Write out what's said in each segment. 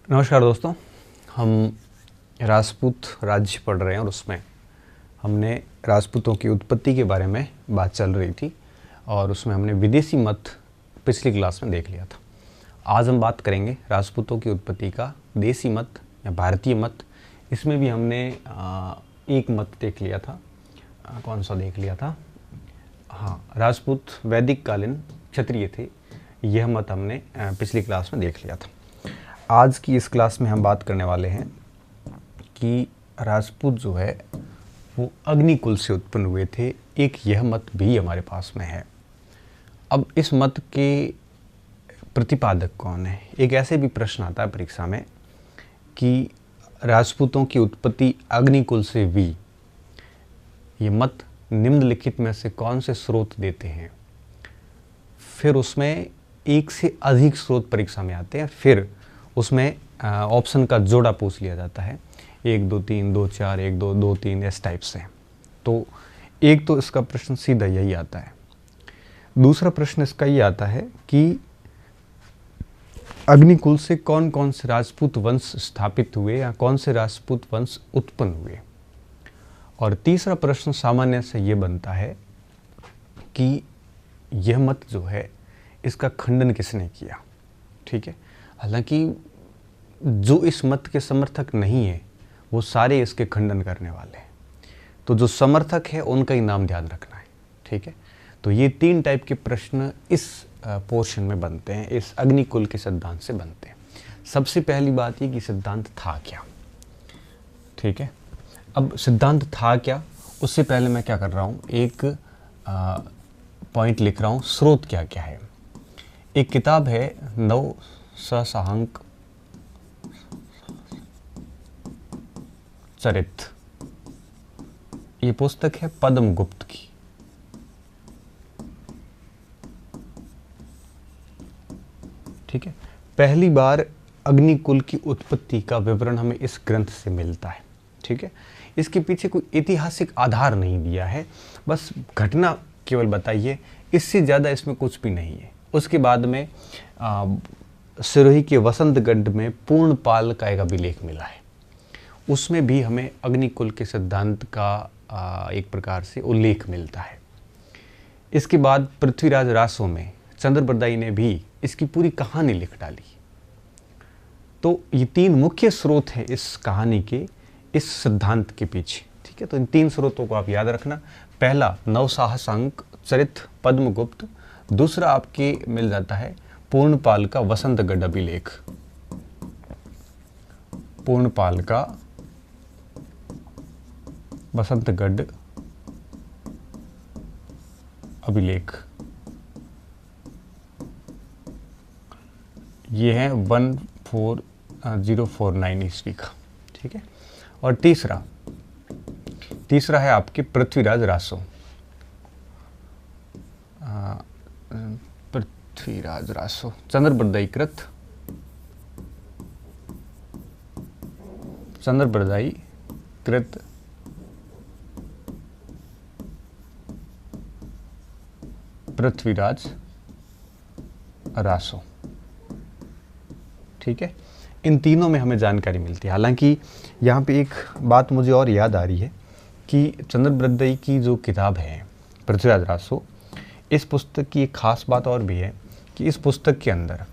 नमस्कार दोस्तों। हम राजपूत राज्य पढ़ रहे हैं और उसमें हमने राजपूतों की उत्पत्ति के बारे में बात चल रही थी और उसमें हमने विदेशी मत पिछली क्लास में देख लिया था। आज हम बात करेंगे राजपूतों की उत्पत्ति का देसी मत या भारतीय मत। इसमें भी हमने एक मत देख लिया था। कौन सा देख लिया था? हाँ, राजपूत वैदिक कालीन क्षत्रिय थे। यह मत हमने पिछली क्लास में देख लिया था। आज की इस क्लास में हम बात करने वाले हैं कि राजपूत जो है वो अग्निकुल से उत्पन्न हुए थे। एक यह मत भी हमारे पास में है। अब इस मत के प्रतिपादक कौन है? एक ऐसे भी प्रश्न आता है परीक्षा में कि राजपूतों की उत्पत्ति अग्निकुल से हुई, ये मत निम्नलिखित में से कौन से स्रोत देते हैं? फिर उसमें एक से अधिक स्रोत परीक्षा में आते हैं। फिर उसमें ऑप्शन का जोड़ा पूछ लिया जाता है, 1 2 3 2 4 1 2 2 3 इस टाइप से। तो एक तो इसका प्रश्न सीधा यही आता है। दूसरा प्रश्न इसका ये आता है कि अग्निकुल से कौन कौन से राजपूत वंश स्थापित हुए या कौन से राजपूत वंश उत्पन्न हुए। और तीसरा प्रश्न सामान्य से ये बनता है कि यह मत जो है इसका खंडन किसने किया। ठीक है, हालांकि जो इस मत के समर्थक नहीं है वो सारे इसके खंडन करने वाले हैं, तो जो समर्थक है उनका ही नाम ध्यान रखना है। ठीक है, तो ये 3 टाइप के प्रश्न इस पोर्शन में बनते हैं, इस अग्निकुल के सिद्धांत से बनते हैं। सबसे पहली बात ये कि सिद्धांत था क्या। ठीक है, अब सिद्धांत था क्या उससे पहले मैं क्या कर रहा हूँ, एक पॉइंट लिख रहा हूँ, स्रोत क्या क्या है। एक किताब है नव सहसाहंक चरित, ये पुस्तक है पद्मगुप्त की। ठीक है, पहली बार अग्निकुल की उत्पत्ति का विवरण हमें इस ग्रंथ से मिलता है। ठीक है, इसके पीछे कोई ऐतिहासिक आधार नहीं दिया है, बस घटना केवल बताई है, इससे ज़्यादा इसमें कुछ भी नहीं है। उसके बाद में सिरोही के वसंतगढ़ में पूर्णपाल का एक अभिलेख मिला है, उसमें भी हमें अग्निकुल के सिद्धांत का एक प्रकार से उल्लेख मिलता है। इसके बाद पृथ्वीराज रासो में चंद्रबरदाई ने भी इसकी पूरी कहानी लिख डाली। तो ये 3 मुख्य स्रोत हैं इस कहानी के, इस सिद्धांत के पीछे। ठीक है, तो इन 3 स्रोतों को आप याद रखना। पहला नवसाहसांक चरित पद्मगुप्त, दूसरा आपके मिल जाता है पूर्णपाल का वसंतगढ़ अभिलेख, पूर्णपाल का वसंतगढ़ अभिलेख, ये है 14049 ईस्वी का। ठीक है, और तीसरा है आपके पृथ्वीराज रासो, पृथ्वीराज रासो चंद्रबरदाई कृत पृथ्वीराज रासो। ठीक है, इन तीनों में हमें जानकारी मिलती है। हालांकि यहाँ पे एक बात मुझे और याद आ रही है कि चंद्रबरदाई की जो किताब है पृथ्वीराज रासो, इस पुस्तक की एक खास बात और भी है कि इस पुस्तक के अंदर,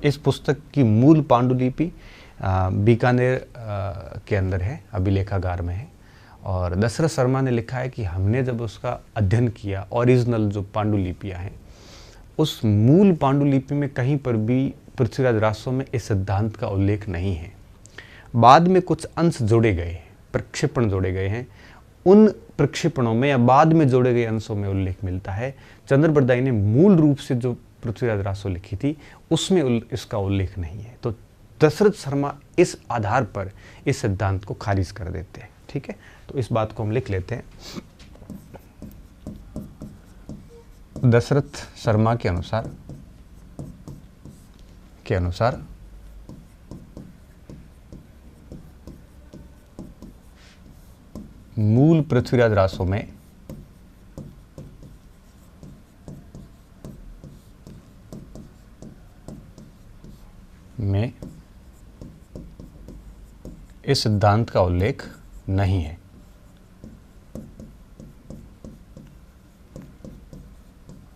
इस पुस्तक की मूल पांडुलिपि बीकानेर के अंदर है, अभिलेखागार में है। और दशरथ शर्मा ने लिखा है कि हमने जब उसका अध्ययन किया, ओरिजिनल जो पांडुलिपियाँ हैं, उस मूल पांडुलिपि में कहीं पर भी पृथ्वीराज रासो में इस सिद्धांत का उल्लेख नहीं है। बाद में कुछ अंश जोड़े गए, प्रक्षेपण जोड़े गए हैं, उन प्रक्षेपणों में या बाद में जोड़े गए अंशों में उल्लेख मिलता है। चंद्रबरदाई ने मूल रूप से जो पृथ्वीराज रासो लिखी थी उसमें इसका उल्लेख नहीं है। तो दशरथ शर्मा इस आधार पर इस सिद्धांत को खारिज कर देते हैं। ठीक है, तो इस बात को हम लिख लेते हैं। दशरथ शर्मा के अनुसार मूल पृथ्वीराज रासो में इस सिद्धांत का उल्लेख नहीं है।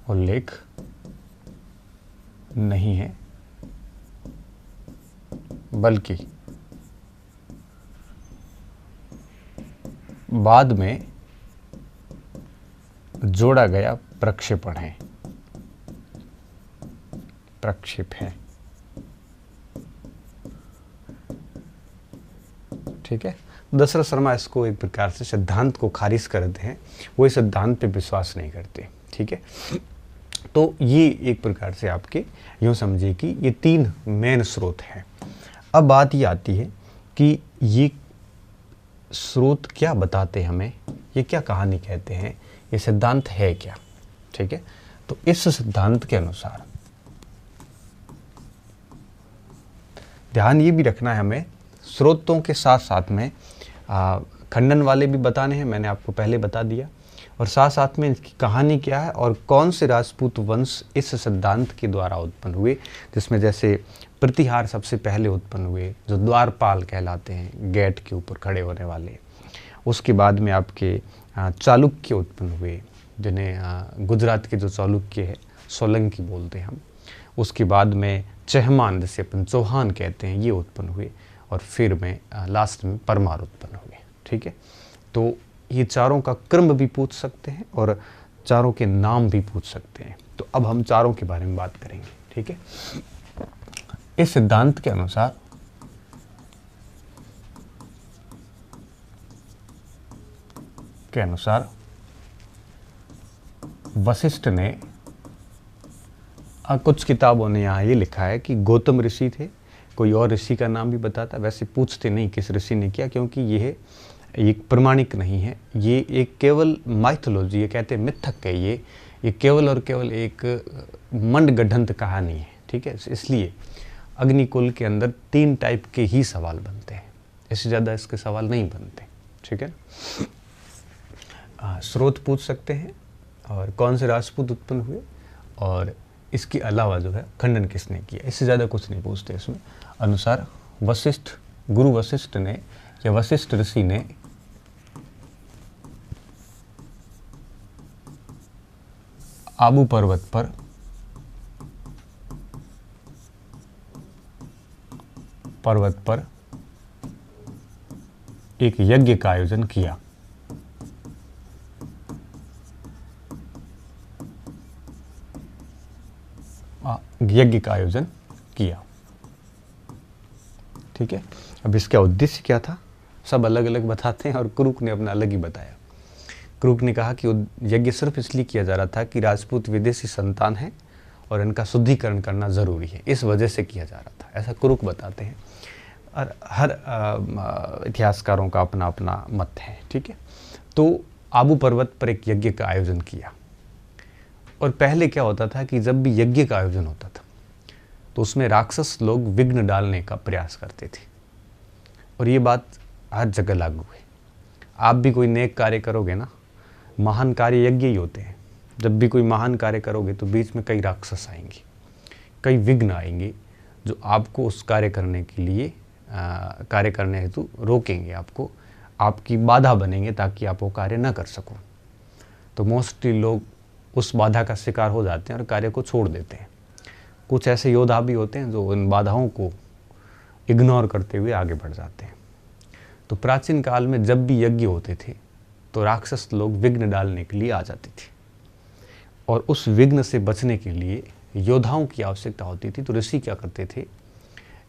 उल्लेख नहीं है, बल्कि बाद में जोड़ा गया प्रक्षेपण है, प्रक्षेप है। ठीक है। दशरथ शर्मा इसको एक प्रकार से सिद्धांत को खारिज करते हैं, वो इस सिद्धांत पे विश्वास नहीं करते। ठीक है। तो ये एक प्रकार से आपके यूँ समझिए कि ये 3 मेन स्रोत हैं। अब बात ये आती है कि ये स्रोत क्या बताते हैं हमें, ये क्या कहानी कहते हैं, ये सिद्धांत है क्या। ठीक है। तो इस सिद्धांत के अनुसार ध्यान ये भी रखना है हमें, स्रोतों के साथ साथ में खंडन वाले भी बताने हैं, मैंने आपको पहले बता दिया, और साथ साथ में इसकी कहानी क्या है और कौन से राजपूत वंश इस सिद्धांत के द्वारा उत्पन्न हुए, जिसमें जैसे प्रतिहार सबसे पहले उत्पन्न हुए, जो द्वारपाल कहलाते हैं, गेट के ऊपर खड़े होने वाले। उसके बाद में आपके चालुक्य उत्पन्न हुए, जिन्हें गुजरात के जो चालुक्य है सोलंकी बोलते हैं हम। उसके बाद में चहमान, जैसे अपन चौहान कहते हैं, ये उत्पन्न हुए, और फिर में लास्ट में परमार उत्पन्न हुए। ठीक है। तो ये चारों का क्रम भी पूछ सकते हैं और चारों के नाम भी पूछ सकते हैं। तो अब हम चारों के बारे में बात करेंगे। ठीक है। इस सिद्धांत के अनुसार वशिष्ठ ने कुछ किताबों ने यहाँ ये लिखा है कि गौतम ऋषि थे, कोई और ऋषि का नाम भी बताता, वैसे पूछते नहीं किस ऋषि ने किया, क्योंकि ये एक प्रमाणिक नहीं है, ये एक केवल माइथोलॉजी, ये कहते हैं मिथक है, ये केवल और केवल एक मंडगढ़ंत कहानी है। ठीक है। इसलिए अग्निकुल के अंदर 3 टाइप के ही सवाल बनते हैं, इससे ज़्यादा इसके सवाल नहीं बनते। ठीक है। स्रोत पूछ सकते हैं और कौन से राजपूत उत्पन्न हुए, और इसके अलावा जो है खंडन किसने किया, इससे ज़्यादा कुछ नहीं पूछते इसमें। अनुसार वशिष्ठ, गुरु वशिष्ठ ने या वशिष्ठ ऋषि ने आबू पर्वत पर एक यज्ञ का आयोजन किया। ठीक है। अब इसका उद्देश्य क्या था, सब अलग अलग बताते हैं, और क्रूक ने अपना अलग ही बताया। क्रूक ने कहा कि यज्ञ सिर्फ इसलिए किया जा रहा था कि राजपूत विदेशी संतान है और इनका शुद्धिकरण करना ज़रूरी है, इस वजह से किया जा रहा था, ऐसा क्रूक बताते हैं। और हर इतिहासकारों का अपना अपना मत है। ठीक है। तो आबू पर्वत पर एक यज्ञ का आयोजन किया, और पहले क्या होता था कि जब भी यज्ञ का आयोजन होता था तो उसमें राक्षस लोग विघ्न डालने का प्रयास करते थे, और ये बात हर जगह लागू है। आप भी कोई नेक कार्य करोगे ना, महान कार्य यज्ञ ही होते हैं, जब भी कोई महान कार्य करोगे तो बीच में कई राक्षस आएंगे, कई विघ्न आएंगे, जो आपको उस कार्य करने के लिए कार्य करने हेतु रोकेंगे, आपको आपकी बाधा बनेंगे ताकि आप वो कार्य ना कर सको। तो मोस्टली लोग उस बाधा का शिकार हो जाते हैं और कार्य को छोड़ देते हैं। कुछ ऐसे योद्धा भी होते हैं जो इन बाधाओं को इग्नोर करते हुए आगे बढ़ जाते हैं। तो प्राचीन काल में जब भी यज्ञ होते थे तो राक्षस लोग विघ्न डालने के लिए आ जाते थे, और उस विघ्न से बचने के लिए योद्धाओं की आवश्यकता होती थी। तो ऋषि क्या करते थे,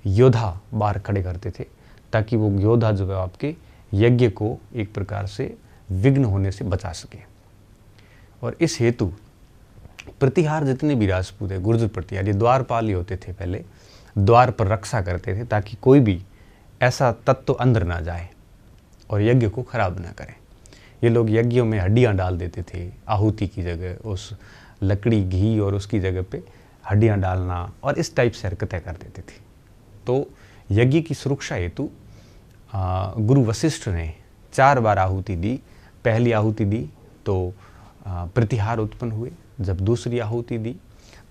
योद्धा बाहर खड़े करते थे, ताकि वो योद्धा जो है आपके यज्ञ को एक प्रकार से विघ्न होने से बचा सके। और इस हेतु प्रतिहार जितने भी राजपूत है, गुर्जर प्रतिहार, ये द्वारपाल ही होते थे, पहले द्वार पर रक्षा करते थे ताकि कोई भी ऐसा तत्व अंदर ना जाए और यज्ञ को खराब ना करे। ये लोग यज्ञों में हड्डियां डाल देते थे, आहुति की जगह, उस लकड़ी घी और उसकी जगह पे हड्डियां डालना, और इस टाइप से हरकतें कर देते थे। तो यज्ञ की सुरक्षा हेतु गुरु वशिष्ठ ने 4 बार आहुति दी। पहली आहुति दी तो प्रतिहार उत्पन्न हुए, जब दूसरी आहुति दी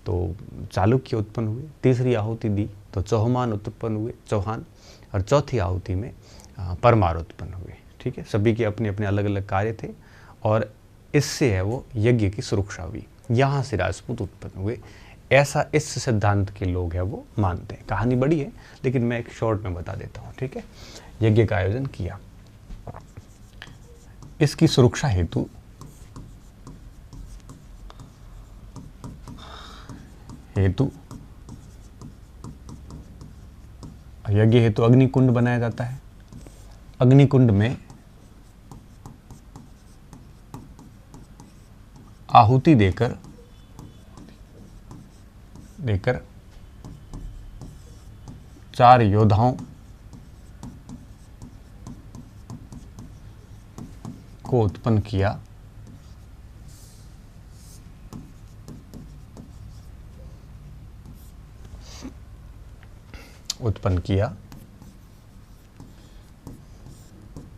तो चालुक्य उत्पन्न हुए, तीसरी आहुति दी तो चौहान उत्पन्न हुए, चौहान, और चौथी आहुति में परमार उत्पन्न हुए। ठीक है, सभी के अपने अपने अलग अलग कार्य थे और इससे है वो यज्ञ की सुरक्षा हुई। यहाँ से राजपूत उत्पन्न हुए, ऐसा इस सिद्धांत के लोग हैं वो मानते हैं। कहानी बड़ी है लेकिन मैं एक शॉर्ट में बता देता हूँ। ठीक है, यज्ञ का आयोजन किया, इसकी सुरक्षा हेतु यज्ञ हेतु अग्निकुंड बनाया जाता है। अग्निकुंड में आहुति देकर 4 योद्धाओं को उत्पन्न किया।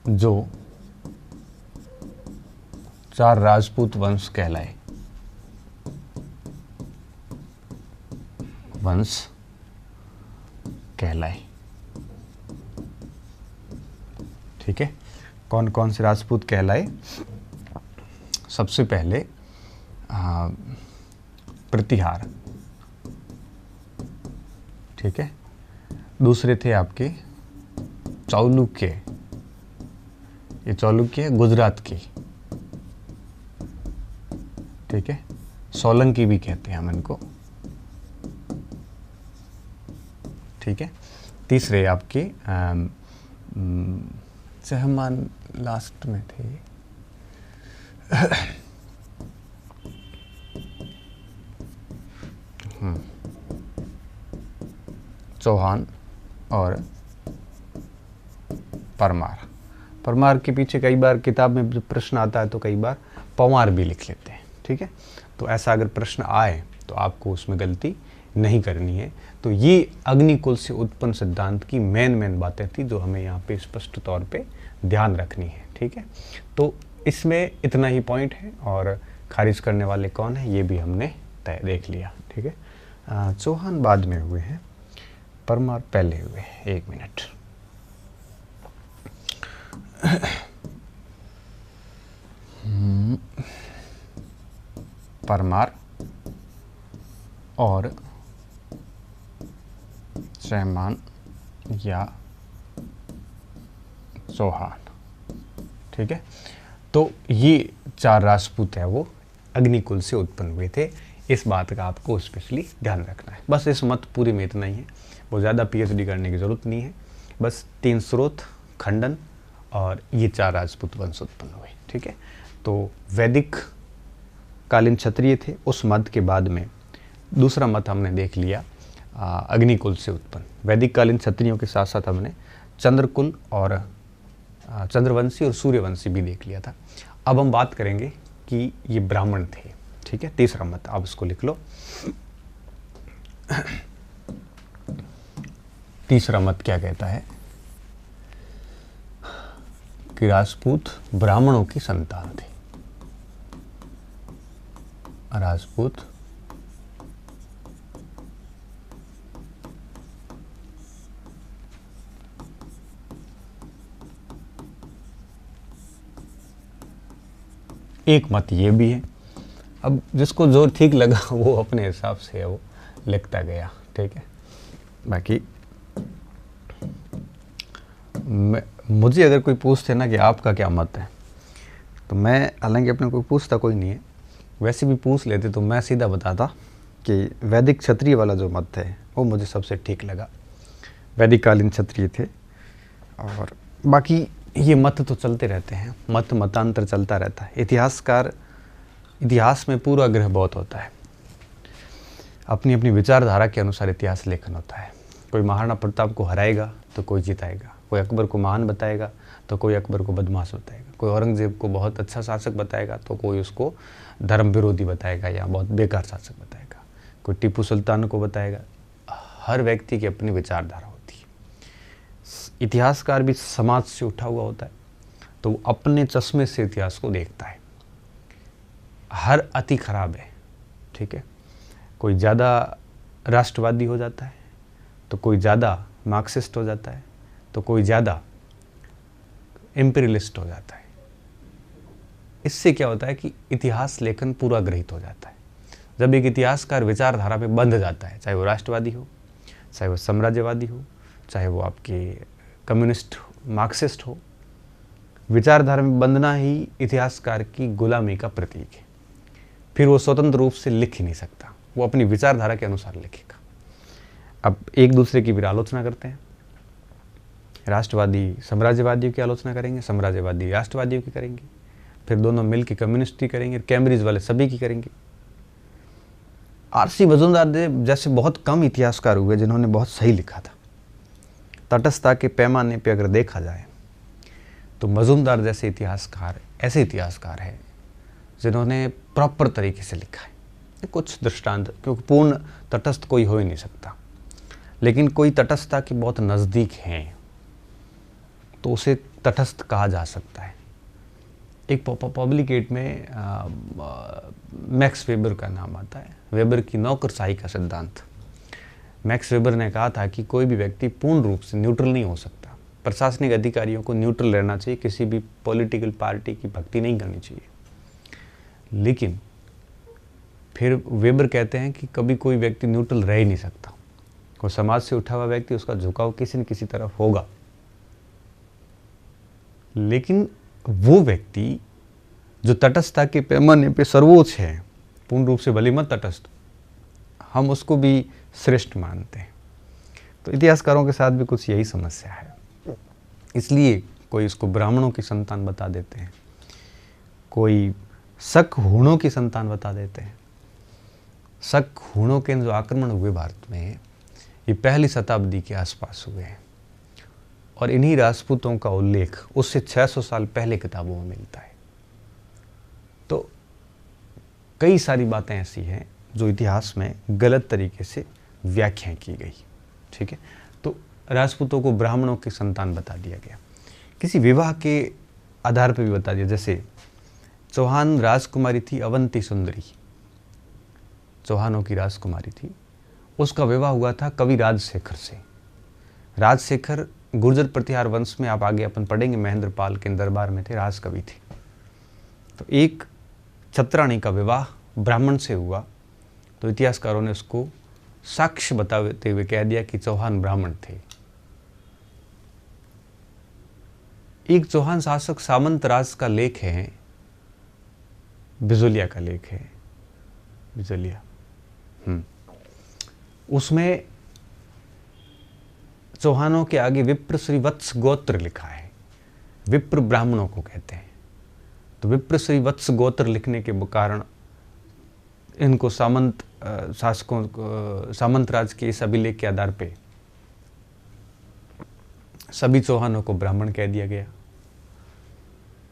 जो 4 राजपूत वंश कहलाए। ठीक है, कौन कौन से राजपूत कहलाए? सबसे पहले प्रतिहार, ठीक है। दूसरे थे आपके चालुक्य, ये चालुक्य गुजरात की, ठीक है। सोलंकी भी कहते हैं हम इनको, ठीक है। तीसरे आपके चहमान लास्ट में थे, चौहान और परमार के पीछे कई बार किताब में जब प्रश्न आता है तो कई बार पवार भी लिख लेते हैं, ठीक है। तो ऐसा अगर प्रश्न आए तो आपको उसमें गलती नहीं करनी है। तो ये अग्निकुल से उत्पन्न सिद्धांत की मेन बातें थी जो हमें यहाँ पे स्पष्ट तौर पे ध्यान रखनी है, ठीक है। तो इसमें इतना ही पॉइंट है और खारिज करने वाले कौन है ये भी हमने देख लिया, ठीक है। चौहान बाद में हुए हैं, परमार पहले हुए हैं। 1 मिनट। परमार और चहमान या चौहान, ठीक है। तो ये 4 राजपूत है वो अग्निकुल से उत्पन्न हुए थे। इस बात का आपको स्पेशली ध्यान रखना है। बस इस मत पूरी में इतना ही है, वो ज़्यादा पीएचडी करने की ज़रूरत नहीं है। बस 3 स्रोत, खंडन और ये 4 राजपूत वंश उत्पन्न हुए, ठीक है। तो वैदिक कालीन क्षत्रिय थे, उस मत के बाद में दूसरा मत हमने देख लिया अग्निकुल से उत्पन्न। वैदिक कालीन क्षत्रियों के साथ साथ हमने चंद्रकुल और चंद्रवंशी और सूर्यवंशी भी देख लिया था। अब हम बात करेंगे कि ये ब्राह्मण थे, ठीक है। तीसरा मत आप इसको लिख लो। तीसरा मत क्या कहता है कि राजपूत ब्राह्मणों की संतान थे। राजपूत एक मत ये भी है। अब जिसको जो ठीक लगा वो अपने हिसाब से वो लिखता गया, ठीक है। बाकी मुझे अगर कोई पूछते ना कि आपका क्या मत है, तो मैं, हालांकि अपने कोई पूछता कोई नहीं है, वैसे भी पूछ लेते तो मैं सीधा बताता कि वैदिक क्षत्रिय वाला जो मत है वो मुझे सबसे ठीक लगा। वैदिक कालीन क्षत्रिय थे। और बाकी ये मत तो चलते रहते हैं, मतांतर चलता रहता है। इतिहास में पूर्वाग्रह बहुत होता है, अपनी अपनी विचारधारा के अनुसार इतिहास लेखन होता है। कोई महाराणा प्रताप को हराएगा तो कोई जिताएगा, कोई अकबर को महान बताएगा तो कोई अकबर को बदमाश बताएगा, कोई औरंगजेब को बहुत अच्छा शासक बताएगा तो कोई उसको धर्म विरोधी बताएगा या बहुत बेकार शासक बताएगा, कोई टीपू सुल्तान को बताएगा। हर व्यक्ति की अपनी विचारधारा होती है। इतिहासकार भी समाज से उठा हुआ होता है, तो वो अपने चश्मे से इतिहास को देखता है। हर अति खराब है, ठीक है। कोई ज़्यादा राष्ट्रवादी हो जाता है, तो कोई ज़्यादा मार्क्सिस्ट हो जाता है, तो कोई ज़्यादा इम्पीरियलिस्ट हो जाता है। इससे क्या होता है कि इतिहास लेखन पूरा ग्रहित हो जाता है। जब एक इतिहासकार विचारधारा पे बंध जाता है, चाहे वो राष्ट्रवादी हो, चाहे वो साम्राज्यवादी हो, चाहे वो आपके कम्युनिस्ट मार्क्सिस्ट हो, विचारधारा में बंधना ही इतिहासकार की गुलामी का प्रतीक है। फिर वो स्वतंत्र रूप से लिख ही नहीं सकता, वो अपनी विचारधारा के अनुसार लिखेगा। अब एक दूसरे की फिर आलोचना करते हैं, राष्ट्रवादी साम्राज्यवादियों की आलोचना करेंगे, साम्राज्यवादी राष्ट्रवादियों की करेंगे, फिर दोनों मिल के कम्युनिस्ट की करेंगे, कैम्ब्रिज वाले सभी की करेंगे। आर.सी. मजूमदार जैसे बहुत कम इतिहासकार हुए जिन्होंने बहुत सही लिखा था। तटस्थता के पैमाने पे अगर देखा जाए तो मजूमदार जैसे इतिहासकार ऐसे इतिहासकार हैं जिन्होंने प्रॉपर तरीके से लिखा है। कुछ दृष्टांत, क्योंकि पूर्ण तटस्थ कोई हो ही नहीं सकता, लेकिन कोई तटस्थता के बहुत नज़दीक हैं तो उसे तटस्थ कहा जा सकता है। एक पब्लिकेट में मैक्स वेबर का नाम आता है, वेबर की नौकरशाही का सिद्धांत। मैक्स वेबर ने कहा था कि कोई भी व्यक्ति पूर्ण रूप से न्यूट्रल नहीं हो सकता। प्रशासनिक अधिकारियों को न्यूट्रल रहना चाहिए, किसी भी पॉलिटिकल पार्टी की भक्ति नहीं करनी चाहिए। लेकिन फिर वेबर कहते हैं कि कभी कोई व्यक्ति न्यूट्रल रह ही नहीं सकता। कोई समाज से उठा हुआ व्यक्ति, उसका झुकाव किसी न किसी तरफ होगा। लेकिन वो व्यक्ति जो तटस्थता के पैमाने पे सर्वोच्च है, पूर्ण रूप से भले मत तटस्थ, हम उसको भी श्रेष्ठ मानते हैं। तो इतिहासकारों के साथ भी कुछ यही समस्या है। इसलिए कोई इसको ब्राह्मणों की संतान बता देते हैं, कोई शक हूणों की संतान बता देते हैं। शक हूणों के जो आक्रमण हुए भारत में, ये पहली शताब्दी के आसपास हुए हैं और इन्हीं राजपूतों का उल्लेख उससे 600 साल पहले किताबों में मिलता है। तो कई सारी बातें ऐसी हैं जो इतिहास में गलत तरीके से व्याख्या की गई। ठीक है, तो राजपूतों को ब्राह्मणों की संतान बता दिया गया, किसी विवाह के आधार पर भी बता दिया। जैसे चौहान राजकुमारी थी अवंती सुंदरी, चौहानों की राजकुमारी थी, उसका विवाह हुआ था कवि राजशेखर से। राजशेखर गुर्जर प्रतिहार वंश में, आप आगे अपन पढ़ेंगे, महेंद्र पाल के दरबार में थे, राजकवि थे। तो एक छत्राणी का विवाह ब्राह्मण से हुआ, तो इतिहासकारों ने उसको साक्ष्य बताते हुए कह दिया कि चौहान ब्राह्मण थे। एक चौहान शासक सामंत राज का लेख है, बिजोलिया का लेख है, बिजोलिया, उसमें चौहानों के आगे विप्र श्री वत्स गोत्र लिखा है। विप्र ब्राह्मणों को कहते हैं। तो विप्र श्री वत्स गोत्र लिखने के कारण इनको सामंत शासकों, सामंत राज के इस अभिलेख के आधार पे सभी चौहानों को ब्राह्मण कह दिया गया।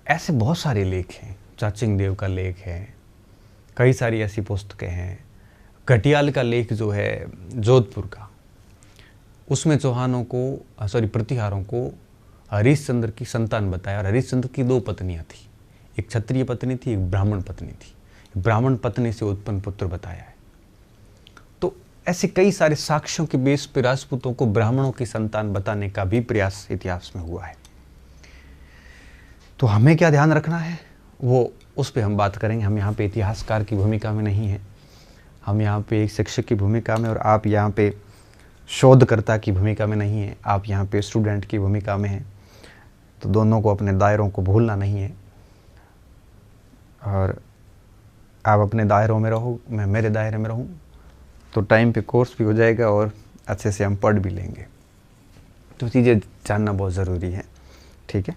ऐसे बहुत सारे लेख हैं, चाचिंग देव का लेख है, कई सारी ऐसी पुस्तकें हैं। घटियाल का लेख जो है जोधपुर का, उसमें चौहानों को प्रतिहारों को हरिश्चंद्र की संतान बताया। और हरिश्चंद्र की 2 पत्नियां थी, एक क्षत्रिय पत्नी थी, एक ब्राह्मण पत्नी थी। ब्राह्मण पत्नी से उत्पन्न पुत्र बताया है। तो ऐसे कई सारे साक्ष्यों के बेस पर राजपूतों को ब्राह्मणों की संतान बताने का भी प्रयास इतिहास में हुआ है। तो हमें क्या ध्यान रखना है, वो उस पर हम बात करेंगे। हम यहाँ पे इतिहासकार की भूमिका में नहीं है, हम यहाँ पे एक शिक्षक की भूमिका में, और आप यहाँ पे शोधकर्ता की भूमिका में नहीं है, आप यहाँ पे स्टूडेंट की भूमिका में हैं। तो दोनों को, अपने दायरों को भूलना नहीं है, और आप अपने दायरों में रहो, मैं मेरे दायरे में रहूँ, तो टाइम पे कोर्स भी हो जाएगा और अच्छे से हम पढ़ भी लेंगे। तो चीज़ें जानना बहुत ज़रूरी है। ठीक है,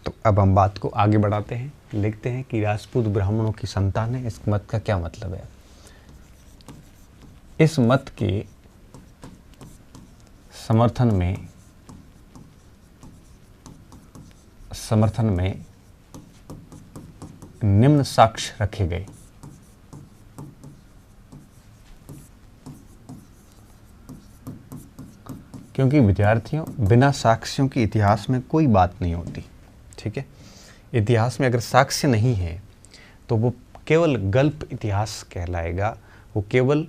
तो अब हम बात को आगे बढ़ाते हैं, लिखते हैं कि राजपूत ब्राह्मणों की संतान है। इस मत का क्या मतलब है? इस मत के समर्थन में निम्न साक्ष्य रखे गए। क्योंकि विद्यार्थियों, बिना साक्ष्यों की इतिहास में कोई बात नहीं होती। ठीक है, इतिहास में अगर साक्ष्य नहीं है तो वो केवल गल्प इतिहास कहलाएगा, वो केवल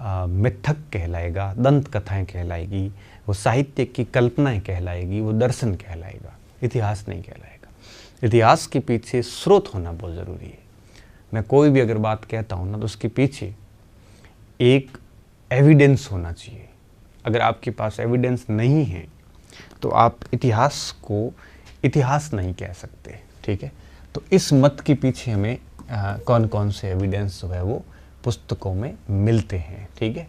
मिथक कहलाएगा, दंत कथाएं कहलाएगी, वो साहित्य की कल्पनाएं कहलाएगी, वो दर्शन कहलाएगा, इतिहास नहीं कहलाएगा। इतिहास के पीछे स्रोत होना बहुत ज़रूरी है। मैं कोई भी अगर बात कहता हूँ ना तो उसके पीछे एक एविडेंस होना चाहिए। अगर आपके पास एविडेंस नहीं है तो आप इतिहास को इतिहास नहीं कह सकते, ठीक है। तो इस मत के पीछे हमें कौन कौन से एविडेंस जो है वो पुस्तकों में मिलते हैं, ठीक है।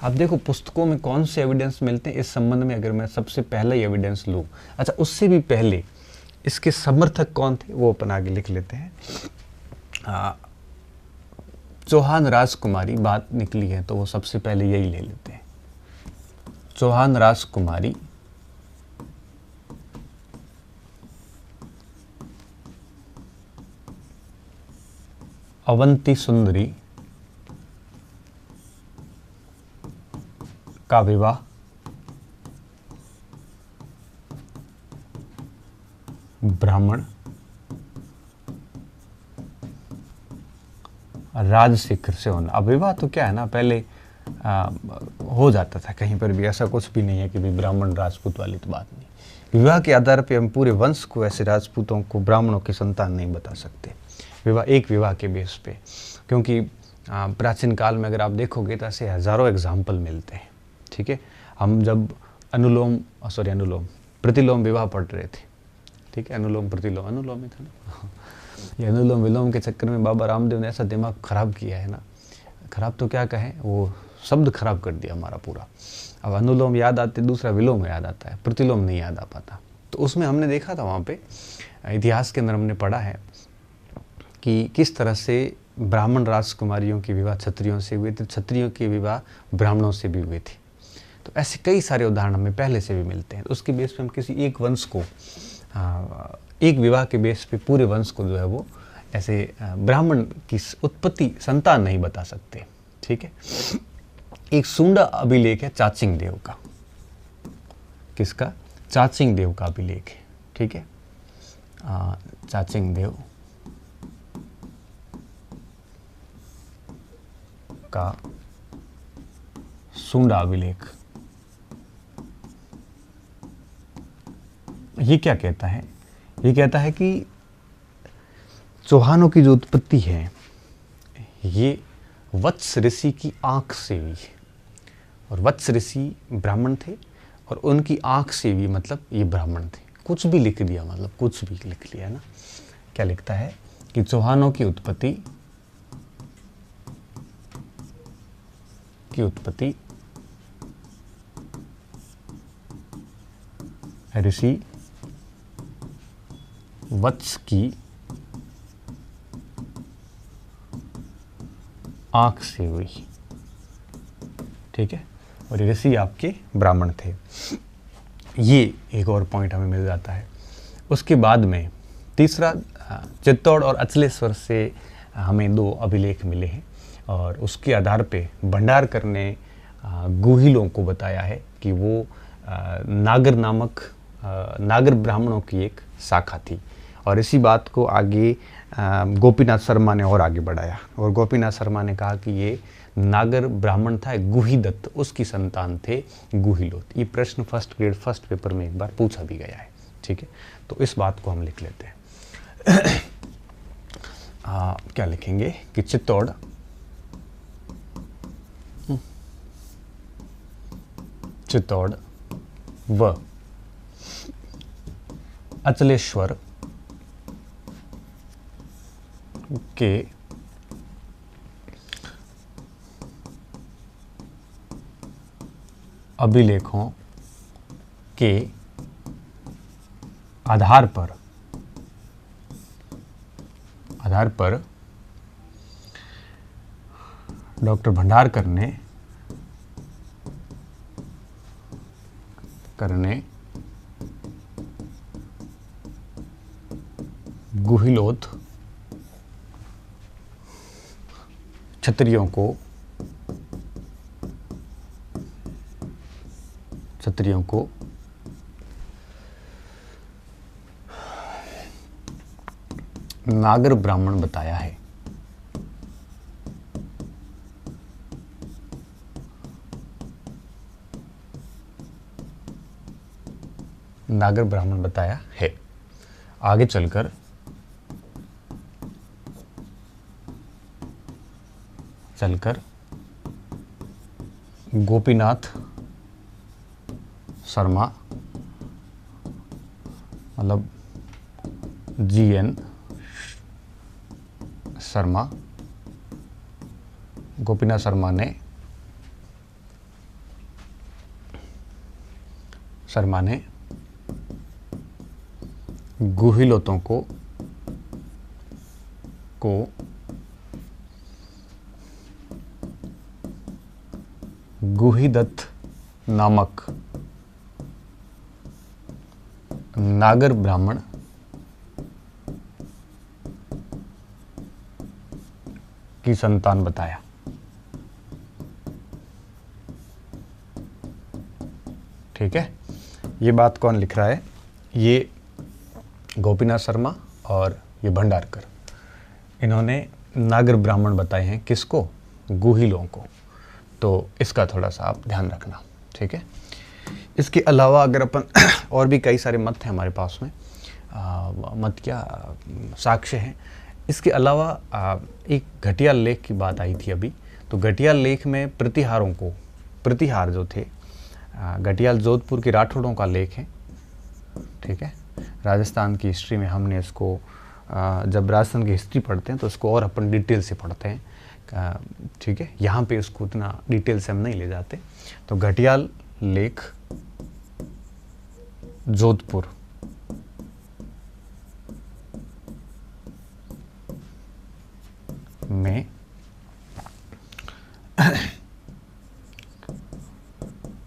आप देखो पुस्तकों में कौन से एविडेंस मिलते हैं इस संबंध में, अगर मैं सबसे पहला ही एविडेंस लूँ, अच्छा उससे भी पहले इसके समर्थक कौन थे वो अपन आगे लिख लेते हैं। चौहान राजकुमारी बात निकली है तो वो सबसे पहले यही ले लेते हैं। चौहान राजकुमारी अवंती सुंदरी का विवाह ब्राह्मण राजशेखर से होना। अब विवाह तो क्या है ना, पहले हो जाता था कहीं पर भी, ऐसा कुछ भी नहीं है कि भाई ब्राह्मण राजपूत वाली तो बात नहीं। विवाह के आधार पे हम पूरे वंश को, ऐसे राजपूतों को ब्राह्मणों की संतान नहीं बता सकते एक विवाह के बेस पे, क्योंकि प्राचीन काल में अगर आप देखोगे तो ऐसे हजारों एग्जाम्पल मिलते हैं, ठीक है। हम जब प्रतिलोम विवाह पढ़ रहे थे, ठीक है, अनुलोम ही था ना ये अनुलोम विलोम के चक्कर में बाबा रामदेव ने ऐसा दिमाग खराब किया है ना, खराब तो क्या कहें, वो शब्द खराब कर दिया हमारा पूरा। अब अनुलोम याद आते, दूसरा विलोम याद आता है, प्रतिलोम नहीं याद आ पाता। तो उसमें हमने देखा था, वहाँ पे इतिहास के अंदर हमने पढ़ा है कि किस तरह से ब्राह्मण राजकुमारियों के विवाह क्षत्रियों से हुए थे, क्षत्रियों के विवाह ब्राह्मणों से भी हुए थे। तो ऐसे कई सारे उदाहरण हमें पहले से भी मिलते हैं। तो उसके बेस पे हम किसी एक वंश को, एक विवाह के बेस पे पूरे वंश को जो है वो ऐसे ब्राह्मण की उत्पत्ति संतान नहीं बता सकते, ठीक है। एक सूंडा अभिलेख है चाचिंग देव का, किसका, चाचिंग देव का अभिलेख है, ठीक है। चाचिंग देव का सूंडा अभिलेख, ये क्या कहता है, ये कहता है कि चौहानों की जो उत्पत्ति है ये वत्स ऋषि की आंख से हुई है, और वत्स ऋषि ब्राह्मण थे और उनकी आंख से हुई, मतलब ये ब्राह्मण थे। कुछ भी लिख दिया, मतलब कुछ भी लिख लिया ना। क्या लिखता है कि चौहानों की उत्पत्ति ऋषि वत्स की आंख से हुई, ठीक है, और ऋषि आपके ब्राह्मण थे। ये एक और पॉइंट हमें मिल जाता है। उसके बाद में तीसरा, चित्तौड़ और अचलेश्वर से हमें 2 अभिलेख मिले हैं, और उसके आधार पे भंडारकर ने गुहिलों को बताया है कि वो नागर ब्राह्मणों की एक शाखा थी। और इसी बात को आगे गोपीनाथ शर्मा ने और आगे बढ़ाया, और गोपीनाथ शर्मा ने कहा कि ये नागर ब्राह्मण था, गुहिदत्त, उसकी संतान थे गुहिलोत। ये प्रश्न फर्स्ट पेपर में एक बार पूछा भी गया है, ठीक है। तो इस बात को हम लिख लेते हैं। क्या लिखेंगे कि चित्तौड़ व अचलेश्वर के अभिलेखों के आधार पर डॉक्टर भंडारकर ने गुहिलोत क्षत्रियों को नागर ब्राह्मण बताया है। नागर ब्राह्मण बताया है। आगे चलकर चलकर गोपीनाथ शर्मा मतलब GN शर्मा, गोपीनाथ शर्मा ने गुहिलोतों को गुहिदत्त नामक नागर ब्राह्मण की संतान बताया। ठीक है, ये बात कौन लिख रहा है? ये गोपीनाथ शर्मा और ये भंडारकर, इन्होंने नागर ब्राह्मण बताए हैं। किसको? गुहिलों को। तो इसका थोड़ा सा आप ध्यान रखना। ठीक है, इसके अलावा अगर अपन और भी कई सारे मत हैं हमारे पास में, मत क्या साक्ष्य हैं। इसके अलावा एक घटियाल लेख की बात आई थी अभी। तो घटियाल लेख में प्रतिहार जो थे, घटियाल जोधपुर के राठौड़ों का लेख है। ठीक है, राजस्थान की हिस्ट्री में हमने इसको जब राजस्थान की हिस्ट्री पढ़ते हैं तो इसको और अपन डिटेल से पढ़ते हैं। ठीक है, यहाँ पे इसको उतना डिटेल से हम नहीं ले जाते। तो घटियाल लेख जोधपुर में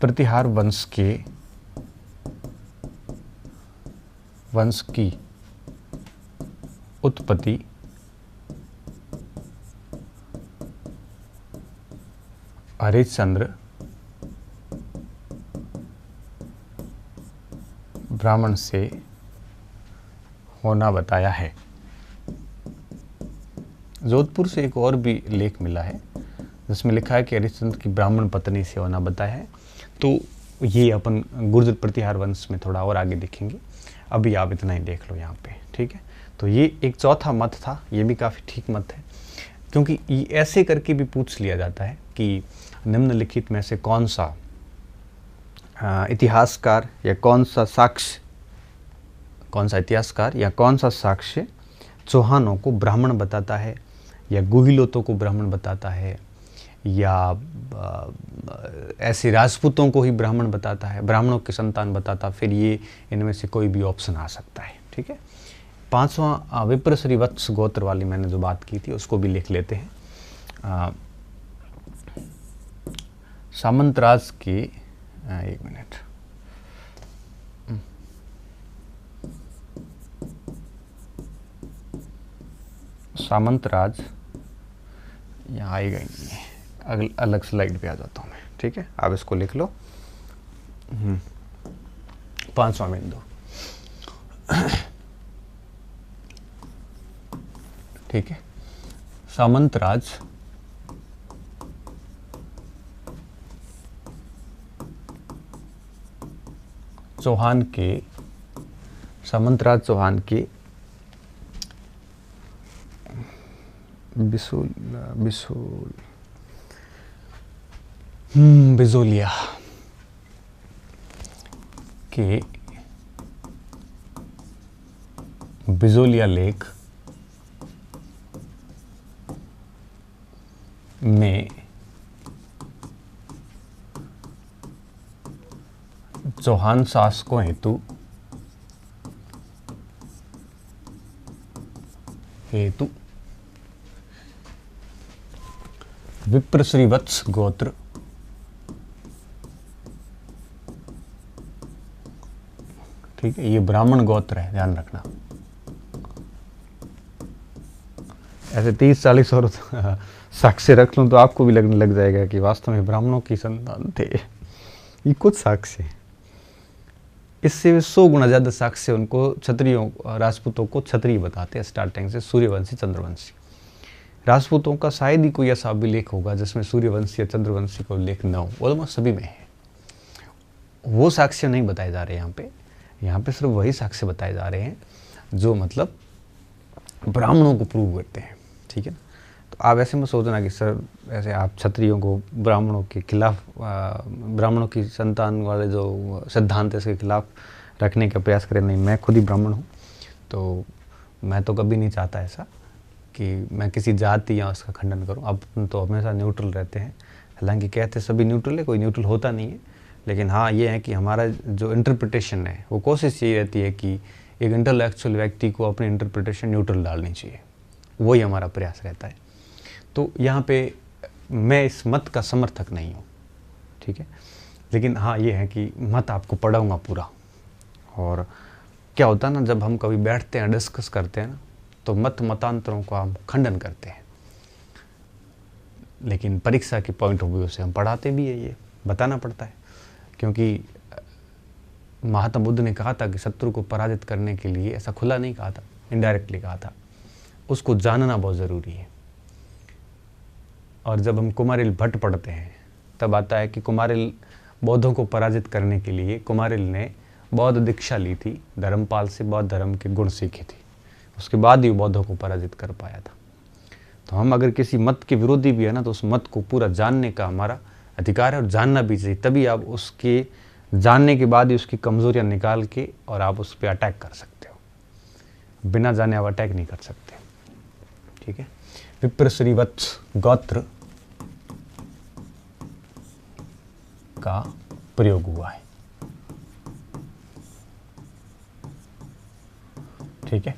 प्रतिहार वंश की उत्पत्ति हरिश्चंद्र ब्राह्मण से होना बताया है। जोधपुर से एक और भी लेख मिला है जिसमें लिखा है कि हरिश्चंद्र की ब्राह्मण पत्नी से होना बताया है। तो ये अपन गुर्जर प्रतिहार वंश में थोड़ा और आगे देखेंगे, अभी आप इतना ही देख लो यहाँ पे। ठीक है, तो ये एक चौथा मत था, ये भी काफ़ी ठीक मत है, क्योंकि ये ऐसे करके भी पूछ लिया जाता है कि निम्नलिखित में से कौन सा इतिहासकार या कौन सा इतिहासकार या कौन सा साक्ष्य चौहानों को ब्राह्मण बताता है या गुहिलोतों को ब्राह्मण बताता है या ऐसे राजपूतों को ही ब्राह्मण बताता है, ब्राह्मणों की संतान बताता। फिर ये इनमें से कोई भी ऑप्शन आ सकता है। ठीक है, पांचवा विप्र श्रीवत्स गोत्र वाली मैंने जो बात की थी उसको भी लिख लेते हैं। सामंतराज की एक मिनट, सामंतराज यहाँ आएगा ही नहीं है, अलग स्लाइड पे आ जाता हूँ मैं। ठीक है, आप इसको लिख लो। पांचवा बिंदु, ठीक है, सामंतराज चौहान के बिजोलिया के बिजोलिया लेख में चौहान शासकों हेतु विप्र श्रीवत्स गोत्र ठीक है, ये ब्राह्मण गोत्र है, ध्यान रखना। ऐसे 30-40 और साक्ष्य रख लूं तो आपको भी लगने लग जाएगा कि वास्तव में ब्राह्मणों की संतान थे। ये कुछ साक्ष्य, इससे 100 गुना ज्यादा साक्ष्य उनको क्षत्रियों राजपूतों को क्षत्रिय बताते हैं, स्टार्टिंग से सूर्यवंशी चंद्रवंशी। राजपूतों का शायद ही कोई ऐसा अभिलेख होगा जिसमें सूर्यवंशी या चंद्रवंशी का उल्लेख न हो, ऑलमोस्ट सभी में है। वो साक्ष्य नहीं बताए जा रहे यहाँ पे सिर्फ वही साक्ष्य बताए जा रहे हैं जो मतलब ब्राह्मणों को प्रूव करते हैं। ठीक है, आप ऐसे मत सोचना कि सर ऐसे आप क्षत्रियों को ब्राह्मणों के खिलाफ, ब्राह्मणों की संतान वाले जो सिद्धांत है इसके खिलाफ रखने का प्रयास करें। नहीं, मैं खुद ही ब्राह्मण हूँ, तो मैं तो कभी नहीं चाहता ऐसा कि मैं किसी जाति या उसका खंडन करूं। अब तो हमेशा न्यूट्रल रहते हैं, हालांकि कहते सभी न्यूट्रल है, कोई न्यूट्रल होता नहीं है, लेकिन हाँ ये है कि हमारा जो इंटरप्रिटेशन है वो कोशिश यही रहती है कि एक इंटेलेक्चुअल व्यक्ति को अपनी इंटरप्रिटेशन न्यूट्रल डालनी चाहिए, वही हमारा प्रयास रहता है। तो यहाँ पे मैं इस मत का समर्थक नहीं हूँ, ठीक है, लेकिन हाँ ये है कि मत आपको पढ़ाऊँगा पूरा। और क्या होता है ना, जब हम कभी बैठते हैं डिस्कस करते हैं ना, तो मतांतरों को हम खंडन करते हैं, लेकिन परीक्षा के पॉइंट ऑफ व्यू से हम पढ़ाते भी है, ये बताना पड़ता है। क्योंकि महात्मा बुद्ध ने कहा था कि शत्रु को पराजित करने के लिए, ऐसा खुला नहीं कहा था, इनडायरेक्टली कहा था, उसको जानना बहुत ज़रूरी है। और जब हम कुमारिल भट्ट पढ़ते हैं तब आता है कि कुमारिल बौद्धों को पराजित करने के लिए कुमारिल ने बौद्ध दीक्षा ली थी, धर्मपाल से बौद्ध धर्म के गुण सीखे थे, उसके बाद ही बौद्धों को पराजित कर पाया था। तो हम अगर किसी मत के विरोधी भी है ना, तो उस मत को पूरा जानने का हमारा अधिकार है और जानना भी चाहिए, तभी आप उसके जानने के बाद ही उसकी कमजोरियां निकाल के और आप उस पर अटैक कर सकते हो। बिना जाने आप अटैक नहीं कर सकते, ठीक है। विप्र श्रीवत्स गोत्र का प्रयोग हुआ है, ठीक है,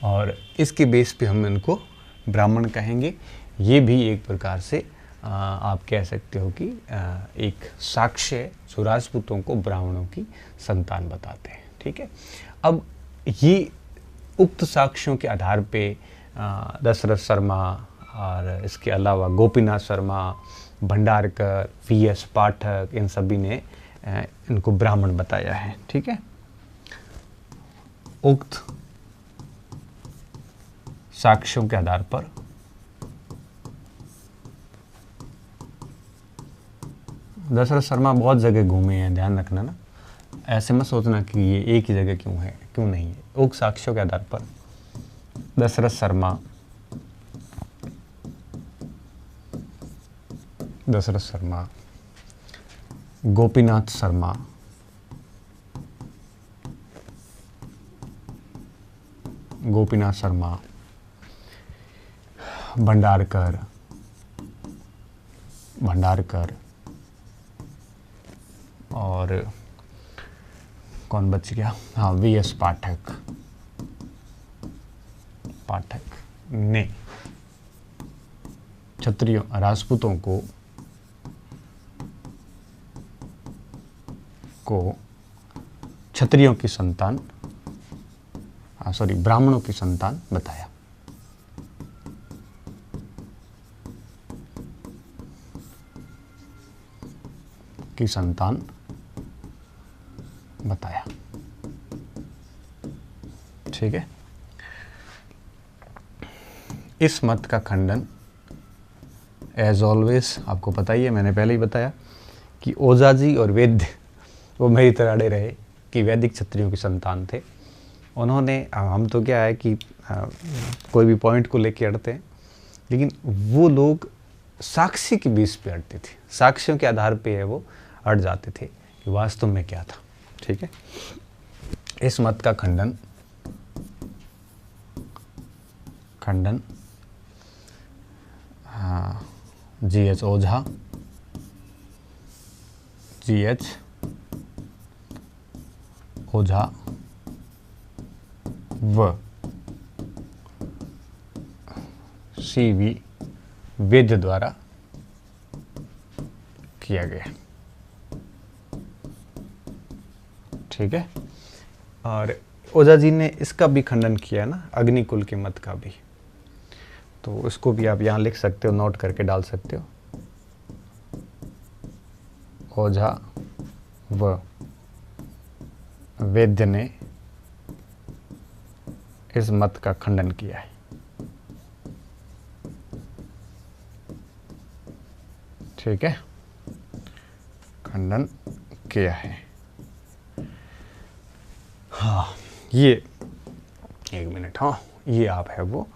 और इसके बेस पे हम इनको ब्राह्मण कहेंगे। ये भी एक प्रकार से आप कह सकते हो कि एक साक्ष्य है जो राजपूतों को ब्राह्मणों की संतान बताते हैं, ठीक है। अब ये उक्त साक्ष्यों के आधार पे दशरथ शर्मा और इसके अलावा गोपीनाथ शर्मा, भंडारकर, वी.एस. पाठक, इन सभी ने इनको ब्राह्मण बताया है, ठीक है। उक्त साक्ष्यों के आधार पर दशरथ शर्मा बहुत जगह घूमे हैं, ध्यान रखना ना, ऐसे मत सोचना कि ये एक ही जगह क्यों है, क्यों नहीं है। उक्त साक्ष्यों के आधार पर दशरथ शर्मा, गोपीनाथ शर्मा, भंडारकर और कौन बच गया, हाँ वी.एस. पाठक ने क्षत्रियों राजपूतों को क्षत्रियों की संतान, ब्राह्मणों की संतान बताया। ठीक है। इस मत का खंडन एज ऑलवेज आपको पता ही है, मैंने पहले ही बताया कि ओझाजी और वैद्य वो मेरी तरह अड़े रहे कि वैदिक क्षत्रियों की संतान थे। उन्होंने, हम तो क्या है कि कोई भी पॉइंट को लेके अड़ते हैं, लेकिन वो लोग साक्ष्य के बेस पे अड़ते थे, साक्ष्यों के आधार पे है वो अड़ जाते थे कि वास्तव में क्या था, ठीक है। इस मत का खंडन जी.एच. ओझा व सी.वी. वैद्य द्वारा किया गया, ठीक है। और ओझा जी ने इसका भी खंडन किया ना, अग्निकुल के मत का भी, तो इसको भी आप यहाँ लिख सकते हो, नोट करके डाल सकते हो। ओझा व वैद्य ने इस मत का खंडन किया है, ठीक है, खंडन किया है। हाँ, ये एक मिनट, हाँ ये आप है वो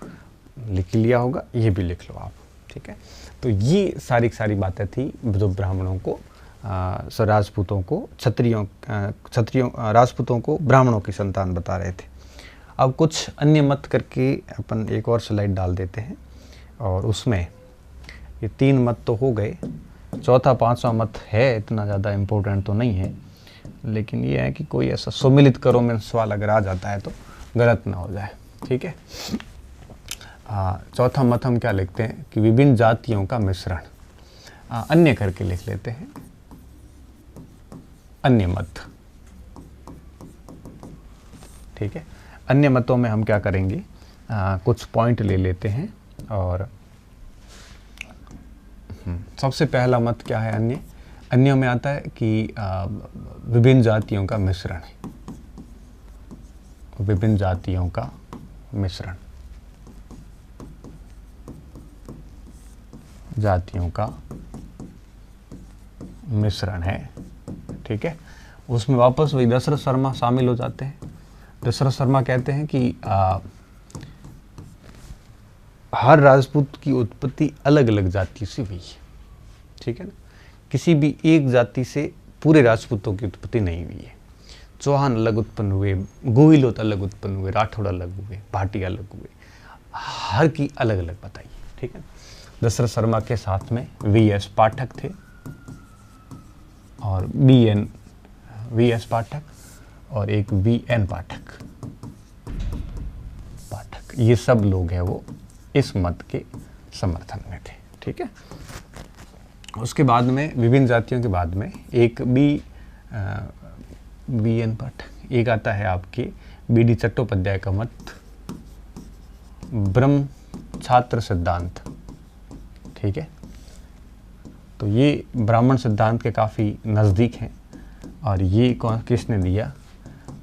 लिख लिया होगा, ये भी लिख लो आप, ठीक है। तो ये सारी बातें थी जो ब्राह्मणों को राजपूतों को राजपूतों को ब्राह्मणों की संतान बता रहे थे। अब कुछ अन्य मत करके अपन एक और स्लाइड डाल देते हैं, और उसमें ये 3 मत तो हो गए, चौथा 5वां मत है, इतना ज़्यादा इम्पोर्टेंट तो नहीं है, लेकिन ये है कि कोई ऐसा सुमिलित करो में सवाल अगर आ जाता है तो गलत ना हो जाए, ठीक है। चौथा मत हम क्या लिखते हैं कि विभिन्न जातियों का मिश्रण, अन्य करके लिख लेते हैं, अन्य मत, ठीक है। अन्य मतों में हम क्या करेंगे, कुछ पॉइंट ले लेते हैं, और सबसे पहला मत क्या है, अन्य में आता है कि विभिन्न जातियों का मिश्रण है, विभिन्न जातियों का मिश्रण, जातियों का मिश्रण है, ठीक है। उसमें वापस वही दशरथ शर्मा शामिल हो जाते हैं। दशरथ शर्मा कहते हैं कि हर राजपूत की उत्पत्ति अलग अलग जाति से हुई है, ठीक है ना, किसी भी एक जाति से पूरे राजपूतों की उत्पत्ति नहीं हुई है। चौहान अलग उत्पन्न हुए, गोहिलोत अलग उत्पन्न हुए, राठौड़ अलग हुए, भाटिया अलग हुए, हर की अलग अलग बताइए, ठीक है। दशरथ शर्मा के साथ में वी.एस. पाठक थे, और वी.एस. पाठक और एक वी.एन. पाठक, ये सब लोग हैं वो इस मत के समर्थन में थे, ठीक है। उसके बाद में विभिन्न जातियों के बाद में एक वी.एन. पाठक, एक आता है आपके बी.डी. चट्टोपाध्याय का मत, ब्रह्म छात्र सिद्धांत, ठीक है। तो ये ब्राह्मण सिद्धांत के काफ़ी नज़दीक हैं, और ये किसने दिया,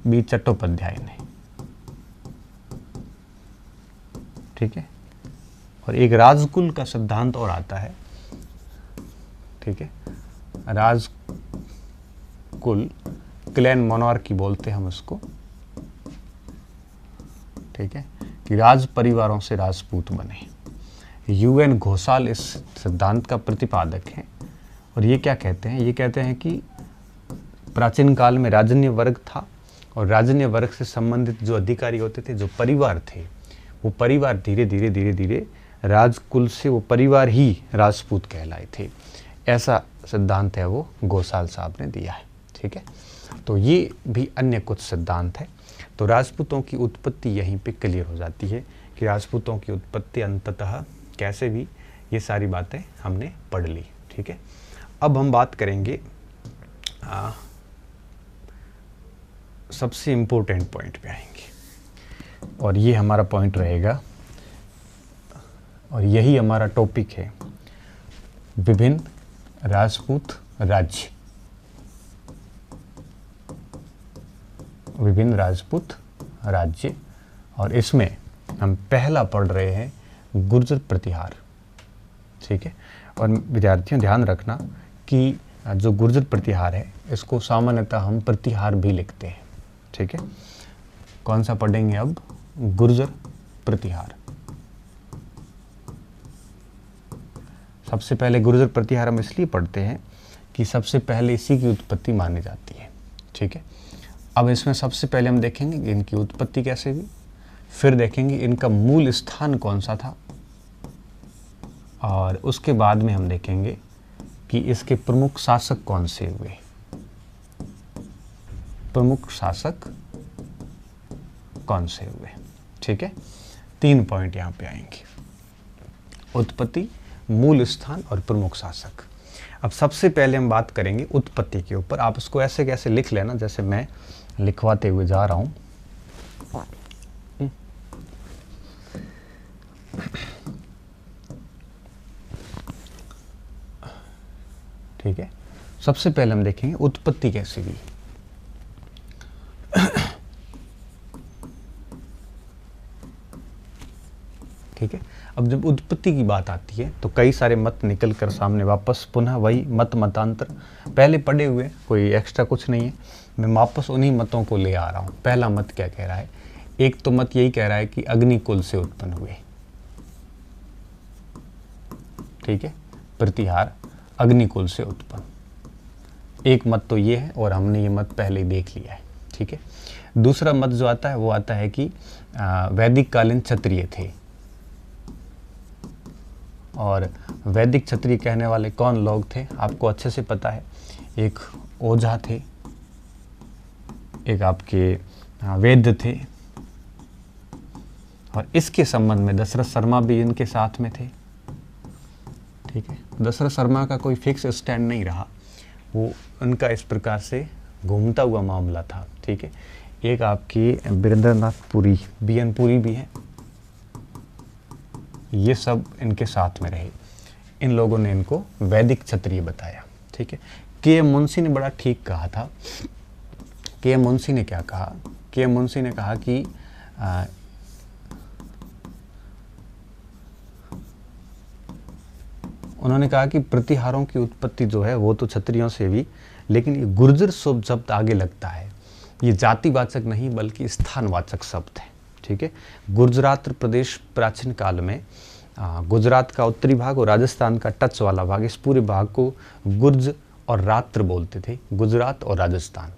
बी चट्टोपाध्याय ने, ठीक है। और एक राजकुल का सिद्धांत और आता है, ठीक है, राजकुल, क्लैन मोनार्की बोलते हैं हम उसको, ठीक है, कि राज परिवारों से राजपूत बने। UN घोषाल इस सिद्धांत का प्रतिपादक है, और ये क्या कहते हैं, ये कहते हैं कि प्राचीन काल में राजन्य वर्ग था, और राजन्य वर्ग से संबंधित जो अधिकारी होते थे, जो परिवार थे, वो परिवार धीरे धीरे राजकुल से वो परिवार ही राजपूत कहलाए थे। ऐसा सिद्धांत है वो घोषाल साहब ने दिया है, ठीक है। तो ये भी अन्य कुछ सिद्धांत है। तो राजपूतों की उत्पत्ति यहीं पे क्लियर हो जाती है कि राजपूतों की उत्पत्ति अंततः कैसे भी, ये सारी बातें हमने पढ़ ली, ठीक है। अब हम बात करेंगे सबसे इम्पोर्टेंट पॉइंट पे आएंगे, और ये हमारा पॉइंट रहेगा, और यही हमारा टॉपिक है, विभिन्न राजपूत राज्य, विभिन्न राजपूत राज्य। और इसमें हम पहला पढ़ रहे हैं गुर्जर प्रतिहार, ठीक है। और विद्यार्थियों ध्यान रखना कि जो गुर्जर प्रतिहार है, इसको सामान्यतः हम प्रतिहार भी लिखते हैं, ठीक है। कौन सा पढ़ेंगे अब, गुर्जर प्रतिहार। सबसे पहले गुर्जर प्रतिहार हम इसलिए पढ़ते हैं कि सबसे पहले इसी की उत्पत्ति मानी जाती है, ठीक है। अब इसमें सबसे पहले हम देखेंगे कि इनकी उत्पत्ति कैसे हुई, फिर देखेंगे इनका मूल स्थान कौन सा था, और उसके बाद में हम देखेंगे कि इसके प्रमुख शासक कौन से हुए, प्रमुख शासक कौन से हुए, ठीक है। 3 पॉइंट यहाँ पे आएंगे, उत्पत्ति, मूल स्थान और प्रमुख शासक। अब सबसे पहले हम बात करेंगे उत्पत्ति के ऊपर। आप इसको ऐसे कैसे लिख लेना, जैसे मैं लिखवाते हुए जा रहा हूं। ठीक है, सबसे पहले हम देखेंगे उत्पत्ति कैसे हुई। ठीक है, अब जब उत्पत्ति की बात आती है तो कई सारे मत निकल कर सामने वापस पुनः वही मतांतर पहले पढ़े हुए, कोई एक्स्ट्रा कुछ नहीं है, मैं वापस उन्हीं मतों को ले आ रहा हूँ। पहला मत क्या कह रहा है, एक तो मत यही कह रहा है कि अग्निकुल से उत्पन्न हुए, ठीक है, प्रतिहार अग्निकुल से उत्पन्न। एक मत तो ये है और हमने ये मत पहले ही देख लिया है, ठीक है। दूसरा मत जो आता है वो आता है कि वैदिक कालीन क्षत्रिय थे, और वैदिक क्षत्रिय कहने वाले कौन लोग थे आपको अच्छे से पता है। एक ओझा थे, एक आपके वैद्य थे, और इसके संबंध में दशरथ शर्मा भी इनके साथ में थे, ठीक है। दशरथ शर्मा का कोई फिक्स स्टैंड नहीं रहा, वो उनका इस प्रकार से घूमता हुआ मामला था, ठीक है। एक आपकी वीरेंद्रनाथ पुरी, BN पुरी भी है, ये सब इनके साथ में रहे। इन लोगों ने इनको वैदिक क्षत्रिय बताया, ठीक है। के मुंशी ने बड़ा ठीक कहा था। के मुंशी ने क्या कहा? के मुंशी ने कहा कि उन्होंने कहा कि प्रतिहारों की उत्पत्ति जो है वो तो क्षत्रियों से भी, लेकिन ये गुर्जर शब्द आगे लगता है, ये जातिवाचक नहीं बल्कि स्थानवाचक शब्द है, ठीक है। गुजरात प्रदेश प्राचीन काल में गुजरात का उत्तरी भाग और राजस्थान का टच वाला भाग, इस पूरे भाग को गुर्ज और रात्र बोलते थे, गुजरात और राजस्थान।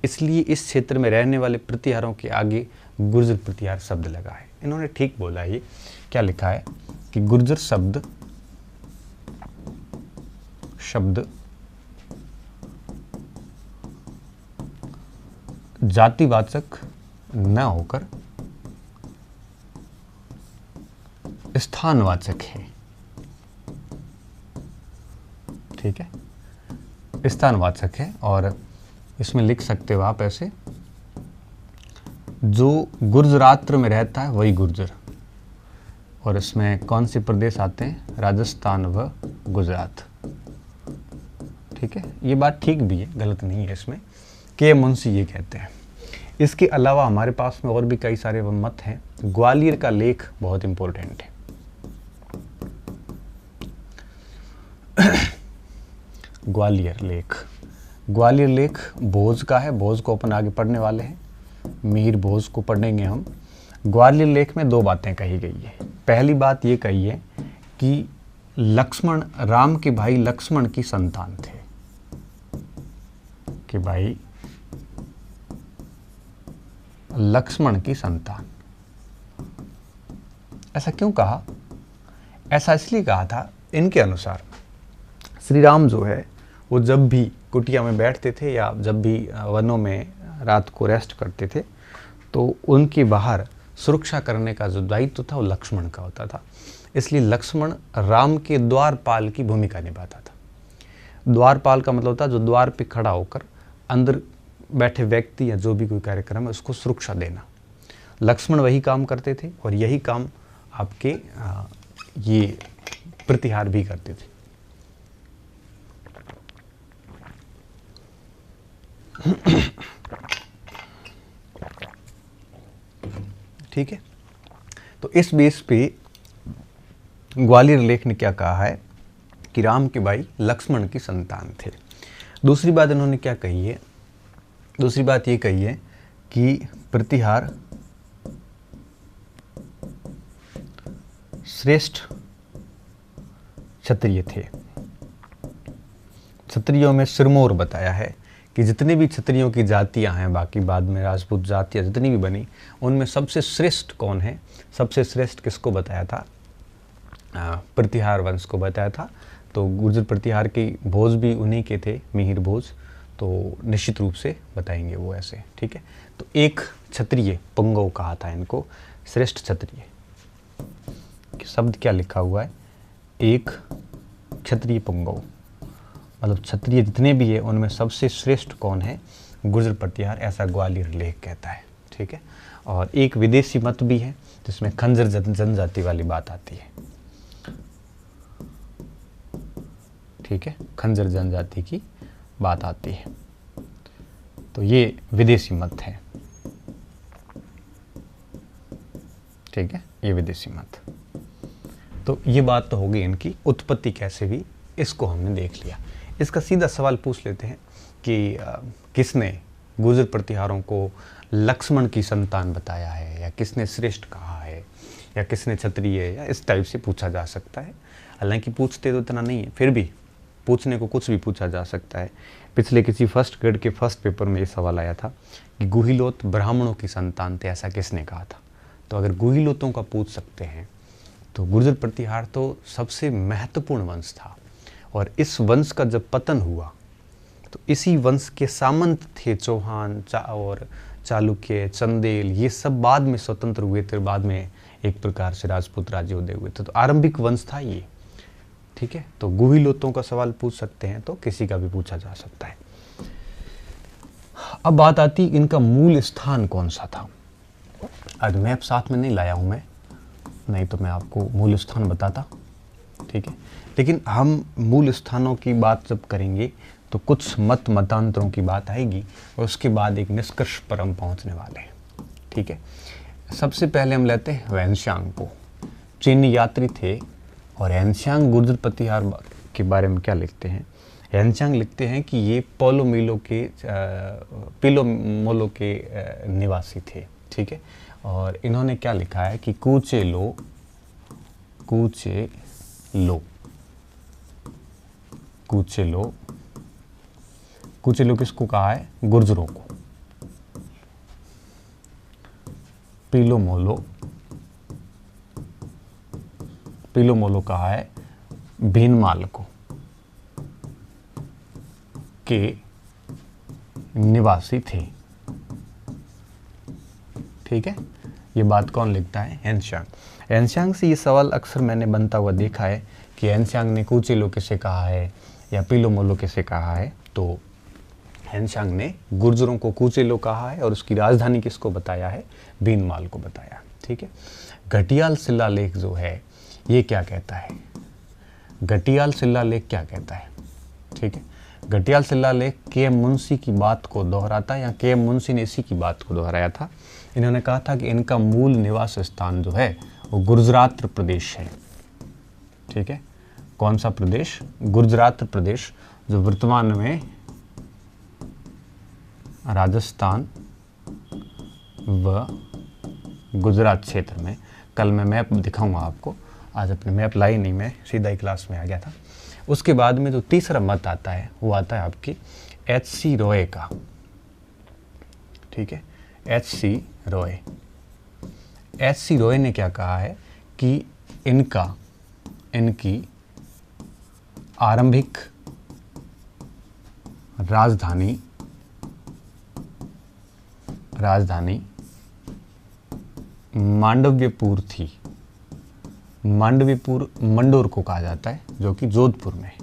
इसलिए इस क्षेत्र में रहने वाले प्रतिहारों के आगे गुर्जर प्रतिहार शब्द लगा है। इन्होंने ठीक बोला, ये क्या लिखा है कि गुर्जर शब्द जातिवाचक न होकर स्थानवाचक है, ठीक है, स्थानवाचक है। और इसमें लिख सकते हो आप ऐसे, जो गुर्जरात्र में रहता है वही गुर्जर, और इसमें कौन से प्रदेश आते हैं? राजस्थान व गुजरात, ठीक है। ये बात ठीक भी है, गलत नहीं है इसमें। के मुंशी ये कहते हैं। इसके अलावा हमारे पास में और भी कई सारे मत हैं। ग्वालियर का लेख बहुत इंपॉर्टेंट है। ग्वालियर लेख भोज का है, भोज को अपन आगे पढ़ने वाले हैं, मीर भोज को पढ़ेंगे हम। ग्वालियर लेख में 2 बातें कही गई है। पहली बात ये कही है कि लक्ष्मण, राम के भाई लक्ष्मण की संतान थे, कि भाई लक्ष्मण की संतान। ऐसा क्यों कहा? ऐसा इसलिए कहा था, इनके अनुसार श्री राम जो है वो जब भी कुटिया में बैठते थे या जब भी वनों में रात को रेस्ट करते थे, तो उनके बाहर सुरक्षा करने का जो दायित्व था वो लक्ष्मण का होता था। इसलिए लक्ष्मण राम के द्वारपाल की भूमिका निभाता था। द्वारपाल का मतलब होता है जो द्वार पे खड़ा होकर अंदर बैठे व्यक्ति या जो भी कोई कार्यक्रम है उसको सुरक्षा देना। लक्ष्मण वही काम करते थे, और यही काम आपके ये प्रतिहार भी करते थे। ठीक है, तो इस बेस पे ग्वालियर लेख ने क्या कहा है कि राम के भाई लक्ष्मण की संतान थे। दूसरी बात इन्होंने क्या कही है? दूसरी बात ये कही है कि प्रतिहार श्रेष्ठ क्षत्रिय थे। क्षत्रियों में सिरमौर बताया है कि जितने भी क्षत्रियों की जातियां हैं, बाकी बाद में राजपूत जातियां जितनी भी बनी, उनमें सबसे श्रेष्ठ कौन है? सबसे श्रेष्ठ किसको बताया था? प्रतिहार वंश को बताया था। तो गुर्जर प्रतिहार की भोज भी उन्हीं के थे, मिहिर भोज, तो निश्चित रूप से बताएंगे वो ऐसे, ठीक है। तो एक क्षत्रिय पुंगव कहा था इनको, श्रेष्ठ क्षत्रिय। शब्द क्या लिखा हुआ है? एक क्षत्रिय पुंगव, मतलब क्षत्रिय जितने भी है उनमें सबसे श्रेष्ठ कौन है? गुर्जर प्रतिहार, ऐसा ग्वालियर लेख कहता है, ठीक है। और एक विदेशी मत भी है जिसमें खंजर जनजाति वाली बात आती है, ठीक है, खंजर जनजाति की बात आती है। तो ये विदेशी मत है, ठीक है, ये विदेशी मत। तो ये बात तो होगी इनकी उत्पत्ति कैसे हुई, इसको हमने देख लिया। इसका सीधा सवाल पूछ लेते हैं कि किसने गुर्जर प्रतिहारों को लक्ष्मण की संतान बताया है, या किसने श्रेष्ठ कहा है, या किसने क्षत्रिय, या इस टाइप से पूछा जा सकता है। हालांकि पूछते तो इतना नहीं है, फिर भी पूछने को कुछ भी पूछा जा सकता है। पिछले किसी फर्स्ट ग्रेड के फर्स्ट पेपर में ये सवाल आया था कि गुहिलोत ब्राह्मणों की संतान थे, ऐसा किसने कहा था। तो अगर गुहिलोतों का पूछ सकते हैं तो गुर्जर प्रतिहार तो सबसे महत्वपूर्ण वंश था, और इस वंश का जब पतन हुआ तो इसी वंश के सामंत थे चौहान और चालुक्य, चंदेल, ये सब बाद में स्वतंत्र हुए थे, बाद में एक प्रकार से राजपूत राज्य उदय हुए थे। तो आरंभिक वंश था ये, ठीक है। तो गुहिलोतों का सवाल पूछ सकते हैं, तो किसी का भी पूछा जा सकता है। अब बात आती इनका मूल स्थान कौन सा था। आज मैप साथ में नहीं लाया हूं मैं, नहीं तो मैं आपको मूल स्थान बताता, ठीक है। लेकिन हम मूल स्थानों की बात जब करेंगे तो कुछ मतांतरों की बात आएगी, और उसके बाद एक निष्कर्ष पर हम पहुंचने वाले हैं, ठीक है। सबसे पहले हम लेते हैं वैनशांग को। चीनी यात्री थे, और हैनशांग गुर्जर प्रतिहार के बारे में क्या लिखते हैं। हैनशांग लिखते हैं कि ये पिलोमोलो के निवासी थे, ठीक है। और इन्होंने क्या लिखा है कि कूचेलो किसको कहा है, गुर्जरों को। पिलोमोलो कहा है भीनमाल को के निवासी थे, ठीक है। ये बात कौन लिखता है, हैनशांग। हैनशांग से ये सवाल अक्सर मैंने बनता हुआ देखा है कि हैनशांग ने कूचेलो किसे कहा है या पिलोमोलो किसे कहा है। तो हैनशांग ने गुर्जरों को कूचेलो कहा है, और उसकी राजधानी किसको बताया है, भीनमाल को बताया, ठीक है। घटियाल शिलालेख जो है ये क्या कहता है, घटियाल शिलालेख क्या कहता है, ठीक है। घटियाल शिलालेख के.एम. मुंशी की बात को दोहराता है, या के.एम. मुंशी ने इसी की बात को दोहराया था। इन्होंने कहा था कि इनका मूल निवास स्थान जो है वो गुजरात प्रदेश है, ठीक है। कौन सा प्रदेश, गुजरात प्रदेश, जो वर्तमान में राजस्थान व गुजरात क्षेत्र में। कल मैं मैप दिखाऊंगा आपको, आज अपने मैप लाई नहीं, मैं सीधा ही क्लास में आ गया था। उसके बाद में जो तीसरा मत आता है वो आता है आपकी H.C. रॉय का, ठीक है। H.C. रॉय ने क्या कहा है कि इनकी आरंभिक राजधानी मांडव्यपुर थी। मांडव्यपुर मंडोर को कहा जाता है, जो कि जोधपुर में है।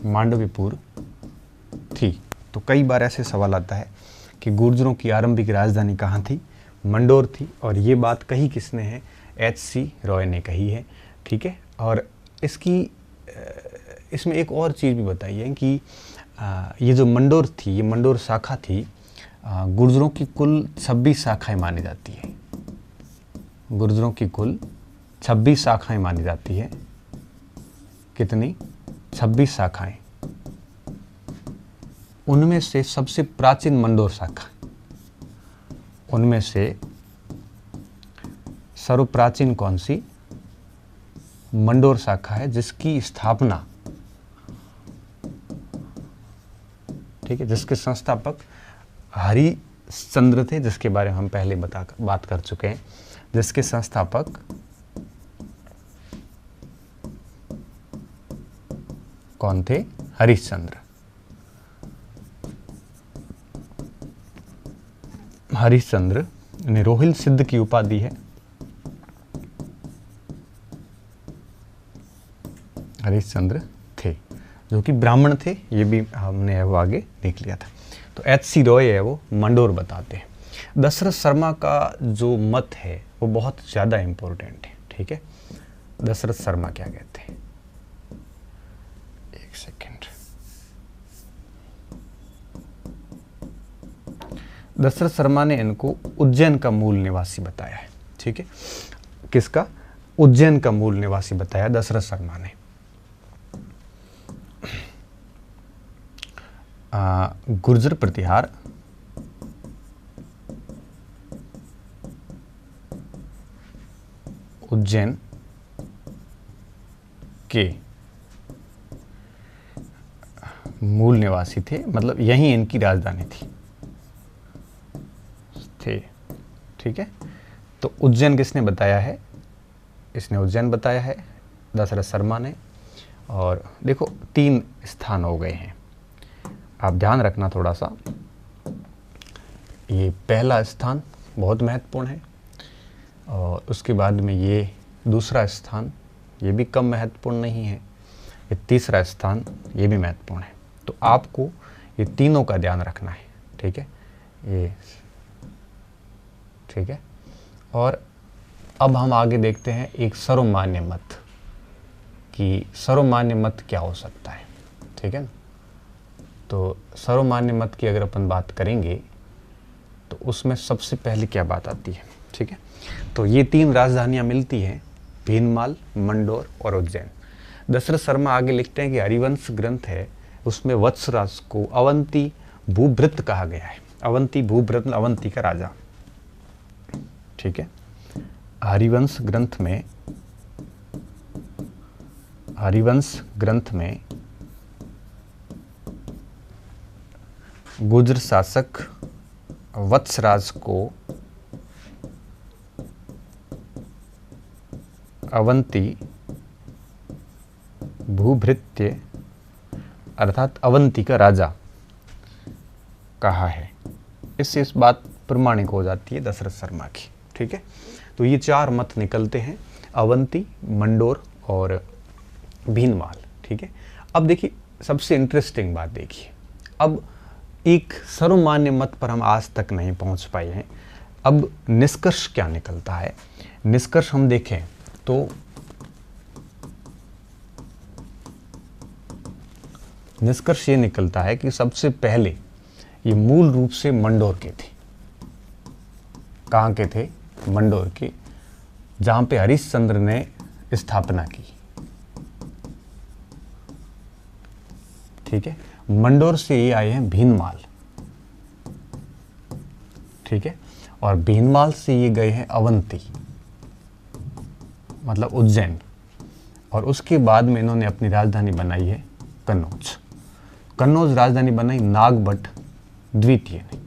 मांडव्यपुर थी। तो कई बार ऐसे सवाल आता है कि गुर्जरों की आरंभिक राजधानी कहाँ थी, मंडोर थी। और ये बात कही किसने है, H.C. रॉय ने कही है, ठीक है। और इसमें एक और चीज़ भी बताई है कि ये जो मंडोर थी, ये मंडोर शाखा थी, गुर्जरों की कुल 26 शाखाएं मानी जाती है। गुर्जरों की कुल 26 शाखाएं मानी जाती है। कितनी, 26 शाखाएं। उनमें से सबसे प्राचीन मंडोर शाखा, उनमें से सर्वप्राचीन कौन सी, मंडोर शाखा है, जिसकी स्थापना, ठीक है, जिसके संस्थापक हरिश्चंद्र थे, जिसके बारे में हम पहले बात कर चुके हैं। जिसके संस्थापक कौन थे, हरिश्चंद्र। हरिश्चंद्र ने रोहिल सिद्ध की उपाधि है। हरिश्चंद्र थे, जो कि ब्राह्मण थे, ये भी हमने वो आगे देख लिया था। तो H.C. रॉय है वो मंडोर बताते हैं। दशरथ शर्मा का जो मत है वो बहुत ज़्यादा इम्पोर्टेंट है, ठीक है। दशरथ शर्मा क्या कहते हैं, एक सेकेंड। दशरथ शर्मा ने इनको उज्जैन का मूल निवासी बताया है, ठीक है। किसका, उज्जैन का मूल निवासी बताया दशरथ शर्मा ने। गुर्जर प्रतिहार उज्जैन के मूल निवासी थे, मतलब यहीं इनकी राजधानी थी। ठीक है, तो उज्जैन किसने बताया है? इसने उज्जैन बताया है, दशरथ शर्मा ने। और देखो 3 स्थान हो गए हैं, आप ध्यान रखना थोड़ा सा। ये पहला स्थान बहुत महत्वपूर्ण है, और उसके बाद में ये दूसरा स्थान, ये भी कम महत्वपूर्ण नहीं है। ये तीसरा स्थान, ये भी महत्वपूर्ण है। तो आपको ये तीनों का ध्यान रखना है। ठीक है, ये ठीक है। और अब हम आगे देखते हैं एक सर्वमान्य मत, कि सर्वमान्य मत क्या हो सकता है। ठीक है ना, तो सर्वमान्य मत की अगर अपन बात करेंगे तो उसमें सबसे पहले क्या बात आती है। ठीक है, तो ये 3 राजधानियां मिलती हैं, भीनमाल, मंडोर और उज्जैन। दशरथ शर्मा आगे लिखते हैं कि हरिवंश ग्रंथ है, उसमें वत्सराज को अवंती भूभृत कहा गया है। अवंती भूभृत, अवंती का राजा। ठीक है, हरिवंश ग्रंथ में गुर्जर शासक वत्सराज को अवंती भूभृत्य अर्थात अवंती का राजा कहा है। इससे इस बात प्रमाणिक हो जाती है दशरथ शर्मा की। ठीक है, तो ये 4 मत निकलते हैं, अवंती, मंडोर और भीनमाल। ठीक है, अब देखिए सबसे इंटरेस्टिंग बात देखिए, अब एक सर्वमान्य मत पर हम आज तक नहीं पहुंच पाए हैं। अब निष्कर्ष क्या निकलता है? निष्कर्ष हम देखें तो निष्कर्ष ये निकलता है कि सबसे पहले ये मूल रूप से मंडोर के थे। कहाँ के थे? मंडोर के, जहां पे हरिश्चंद्र ने स्थापना की। ठीक है, मंडोर से ये आए हैं भीनमाल। ठीक है, और भीनमाल से ये गए हैं अवंती, मतलब उज्जैन, और उसके बाद में इन्होंने अपनी राजधानी बनाई है कन्नौज। कन्नौज राजधानी बनाई नागभट्ट द्वितीय ने।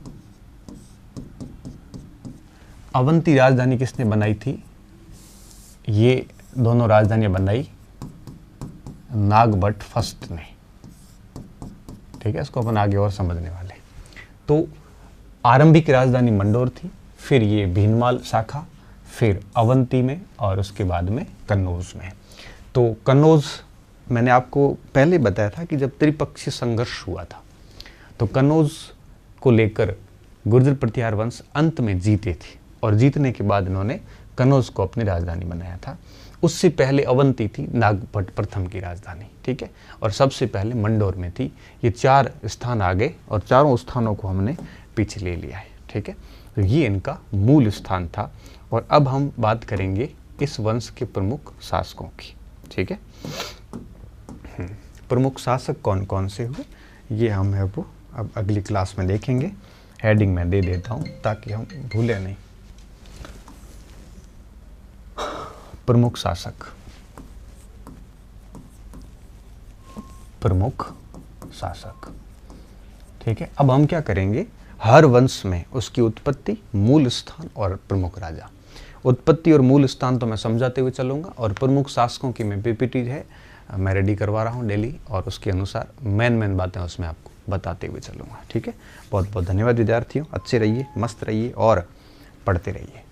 अवंती राजधानी किसने बनाई थी? ये दोनों राजधानियां बनाई नागभट्ट फर्स्ट ने। ठीक है, इसको अपन आगे और समझने वाले। तो आरंभिक राजधानी मंडोर थी, फिर ये भीनमाल शाखा, फिर अवंती में, और उसके बाद में कन्नौज में। तो कन्नौज मैंने आपको पहले बताया था कि जब त्रिपक्षीय संघर्ष हुआ था तो कन्नौज को लेकर गुर्जर प्रतिहार वंश अंत में जीते थे, और जीतने के बाद इन्होंने कन्नौज को अपनी राजधानी बनाया था। उससे पहले अवंती थी नागभट्ट प्रथम की राजधानी। ठीक है, और सबसे पहले मंडोर में थी। ये 4 स्थान आ गए, और चारों स्थानों को हमने पीछे ले लिया है। ठीक है, तो ये इनका मूल स्थान था। और अब हम बात करेंगे इस वंश के प्रमुख शासकों की। ठीक है, प्रमुख शासक कौन कौन से हुए ये हम है वो अब अगली क्लास में देखेंगे। हेडिंग मैं दे देता हूँ ताकि हम भूलें नहीं। प्रमुख शासक, प्रमुख शासक। ठीक है, अब हम क्या करेंगे, हर वंश में उसकी उत्पत्ति, मूल स्थान और प्रमुख राजा। उत्पत्ति और मूल स्थान तो मैं समझाते हुए चलूँगा, और प्रमुख शासकों की मैं पीपीटी है मैं रेडी करवा रहा हूँ डेली, और उसके अनुसार मेन बातें उसमें आपको बताते हुए चलूँगा। ठीक है, बहुत बहुत धन्यवाद विद्यार्थियों, अच्छे रहिए, मस्त रहिए और पढ़ते रहिए।